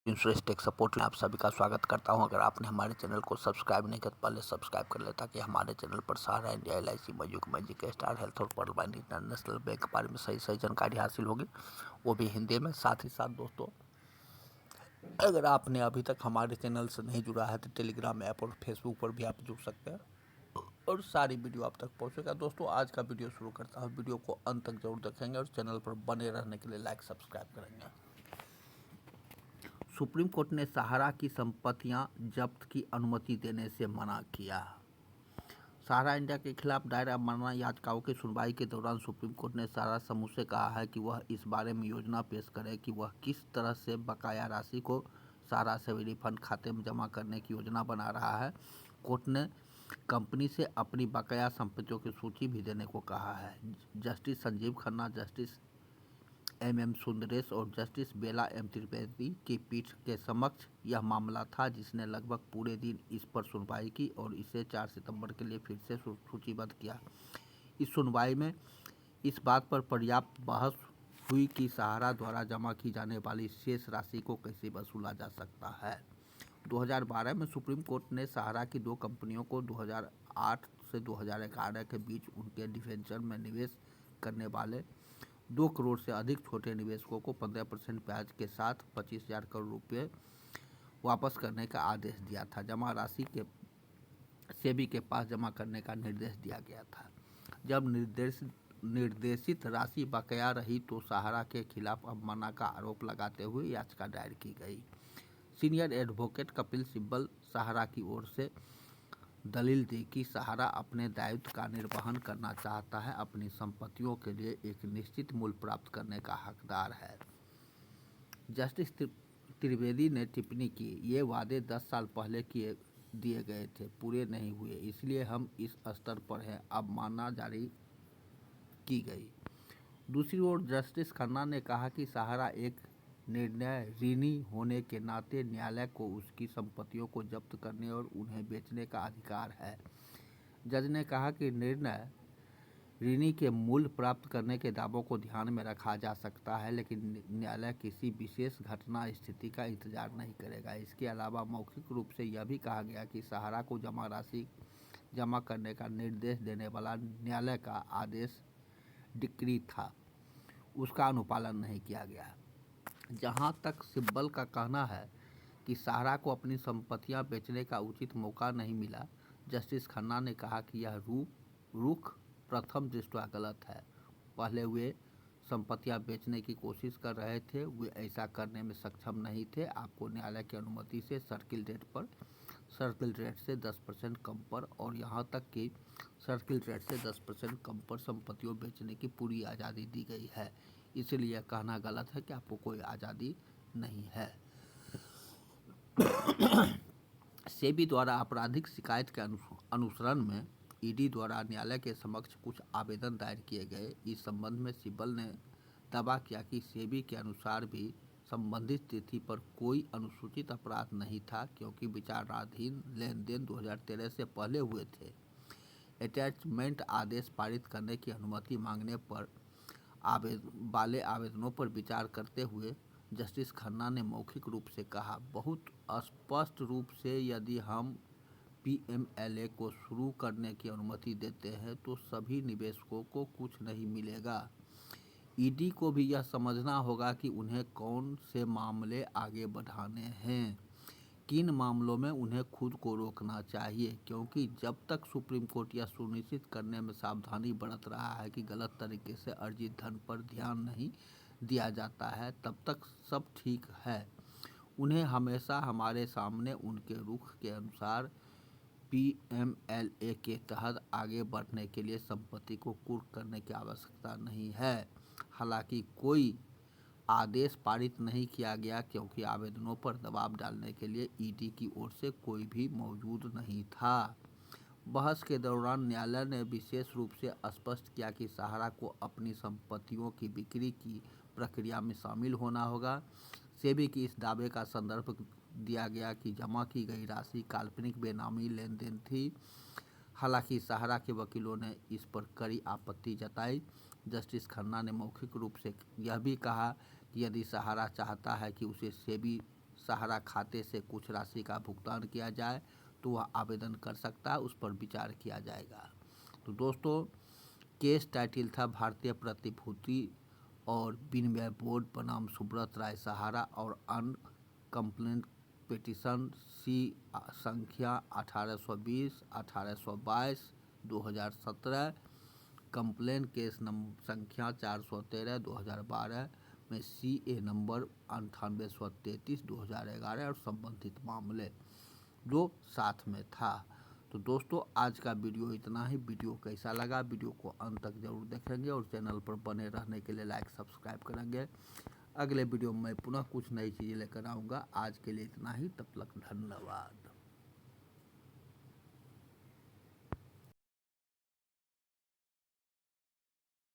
Insurance tech support में आप सभी का स्वागत करता हूं। अगर आपने हमारे चैनल को सब्सक्राइब नहीं किया तो पहले सब्सक्राइब कर ले, ताकि हमारे चैनल पर Sahara India, LIC, Mayukh magic, star health और वर्ल्ड इंटरनेशनल बैंक के बारे में सही जानकारी हासिल होगी, वो भी हिंदी में। साथ ही साथ दोस्तों, अगर आपने अभी तक हमारे चैनल से नहीं जुड़ा है तो टेलीग्राम ऐप और फेसबुक पर भी आप जुड़ सकते हैं और सारी वीडियो आप तक पहुंचेगा। दोस्तों, आज का वीडियो शुरू करता हूँ। वीडियो को अंत तक जरूर देखेंगे और चैनल पर बने रहने के लिए लाइक सब्सक्राइब करेंगे। सुप्रीम कोर्ट ने सहारा की संपत्तियां जब्त की अनुमति देने से मना किया। सहारा इंडिया के खिलाफ दायर अवमानना याचिकाओं की सुनवाई के दौरान सुप्रीम कोर्ट ने सहारा समूह से कहा है कि वह इस बारे में योजना पेश करे कि वह किस तरह से बकाया राशि को सहारा से रिफंड खाते में जमा करने की योजना बना रहा है। कोर्ट ने कंपनी से अपनी बकाया संपत्तियों की सूची भी देने को कहा है। Justice Sanjiv Khanna, justice MM Sundaresh और जस्टिस बेला M त्रिवेदी की पीठ के समक्ष यह मामला था, जिसने लगभग पूरे दिन इस पर सुनवाई की और इसे 4 सितंबर के लिए फिर से सूचीबद्ध किया। इस सुनवाई में इस बात पर पर्याप्त बहस हुई कि सहारा द्वारा जमा की जाने वाली शेष राशि को कैसे वसूला जा सकता है। 2012 में सुप्रीम कोर्ट ने सहारा की 2 कंपनियों को 2008 से 2011 के बीच उनके डिवेंचर में निवेश करने वाले 2 करोड़ से अधिक छोटे निवेशकों को 15% ब्याज के साथ 25,000 करोड़ रुपये वापस करने का आदेश दिया था। जमा राशि के सेबी के पास जमा करने का निर्देश दिया गया था। जब निर्देशित राशि बकाया रही तो सहारा के खिलाफ अवमानना का आरोप लगाते हुए याचिका दायर की गई। सीनियर एडवोकेट कपिल सिब्बल सहारा की ओर से दलील दी कि सहारा अपने दायित्व का निर्वहन करना चाहता है, अपनी संपत्तियों के लिए एक निश्चित मूल्य प्राप्त करने का हकदार है। जस्टिस त्रिवेदी ने टिप्पणी की, ये वादे 10 साल पहले दिए गए थे, पूरे नहीं हुए, इसलिए हम इस स्तर पर हैं। अवमानना जारी की गई। दूसरी ओर जस्टिस खन्ना ने कहा कि सहारा एक निर्णय ऋणी होने के नाते न्यायालय को उसकी संपत्तियों को जब्त करने और उन्हें बेचने का अधिकार है। जज ने कहा कि निर्णय ऋणी के मूल्य प्राप्त करने के दावों को ध्यान में रखा जा सकता है, लेकिन न्यायालय किसी विशेष घटना स्थिति का इंतजार नहीं करेगा। इसके अलावा मौखिक रूप से यह भी कहा गया कि सहारा को जमा राशि जमा करने का निर्देश देने वाला न्यायालय का आदेश डिक्री था, उसका अनुपालन नहीं किया गया। जहां तक सिब्बल का कहना है कि सहारा को अपनी संपत्तियां बेचने का उचित मौका नहीं मिला, जस्टिस खन्ना ने कहा कि यह रुख प्रथम दृष्टया गलत है। पहले वे संपत्तियां बेचने की कोशिश कर रहे थे, वे ऐसा करने में सक्षम नहीं थे। आपको न्यायालय की अनुमति से सर्किल रेट से 10% कम पर और यहाँ तक कि सर्किल रेट से 10% कम पर संपत्तियों बेचने की पूरी आज़ादी दी गई है। इसलिए यह कहना गलत है कि आपको कोई आज़ादी नहीं है। सेबी द्वारा आपराधिक शिकायत के अनुसरण में ईडी द्वारा न्यायालय के समक्ष कुछ आवेदन दायर किए गए। इस संबंध में सिब्बल ने दावा किया कि सेबी के अनुसार भी संबंधित तिथि पर कोई अनुसूचित अपराध नहीं था, क्योंकि विचाराधीन लेन देन 2013 से पहले हुए थे। अटैचमेंट आदेश पारित करने की अनुमति मांगने पर वाले आवेदनों पर विचार करते हुए जस्टिस खन्ना ने मौखिक रूप से कहा, बहुत स्पष्ट रूप से यदि हम PMLA को शुरू करने की अनुमति देते हैं तो सभी निवेशकों को कुछ नहीं मिलेगा। ईडी को भी यह समझना होगा कि उन्हें कौन से मामले आगे बढ़ाने हैं, किन मामलों में उन्हें खुद को रोकना चाहिए, क्योंकि जब तक सुप्रीम कोर्ट यह सुनिश्चित करने में सावधानी बरत रहा है कि गलत तरीके से अर्जित धन पर ध्यान नहीं दिया जाता है, तब तक सब ठीक है। उन्हें हमेशा हमारे सामने उनके रुख के अनुसार PMLA के तहत आगे बढ़ने के लिए संपत्ति को कुर्क करने की आवश्यकता नहीं है। हालांकि कोई आदेश पारित नहीं किया गया, क्योंकि आवेदनों पर दबाव डालने के लिए ईडी की ओर से कोई भी मौजूद नहीं था। बहस के दौरान न्यायालय ने विशेष रूप से स्पष्ट किया कि सहारा को अपनी संपत्तियों की बिक्री की प्रक्रिया में शामिल होना होगा। सेबी की इस दावे का संदर्भ दिया गया कि जमा की गई राशि काल्पनिक बेनामी लेन देन थी। हालांकि सहारा के वकीलों ने इस पर कड़ी आपत्ति जताई। जस्टिस खन्ना ने मौखिक रूप से यह भी कहा कि यदि सहारा चाहता है कि उसे सेबी सहारा खाते से कुछ राशि का भुगतान किया जाए तो वह आवेदन कर सकता है, उस पर विचार किया जाएगा। तो दोस्तों, केस टाइटल था भारतीय प्रतिभूति और विनिमय बोर्ड बनाम सुब्रत राय सहारा और अन्य कंप्लेंट पिटीशन सी संख्या 1820 1822 2017, कंप्लेन केस संख्या 413 2012 में CA नंबर 9833 2011 और संबंधित मामले जो साथ में था। तो दोस्तों, आज का वीडियो इतना ही। वीडियो कैसा लगा, वीडियो को अंत तक जरूर देखेंगे और चैनल पर बने रहने के लिए लाइक सब्सक्राइब करेंगे। अगले वीडियो में मैं पुनः कुछ नई चीज़ें लेकर आऊँगा। आज के लिए इतना ही, तब तक धन्यवाद।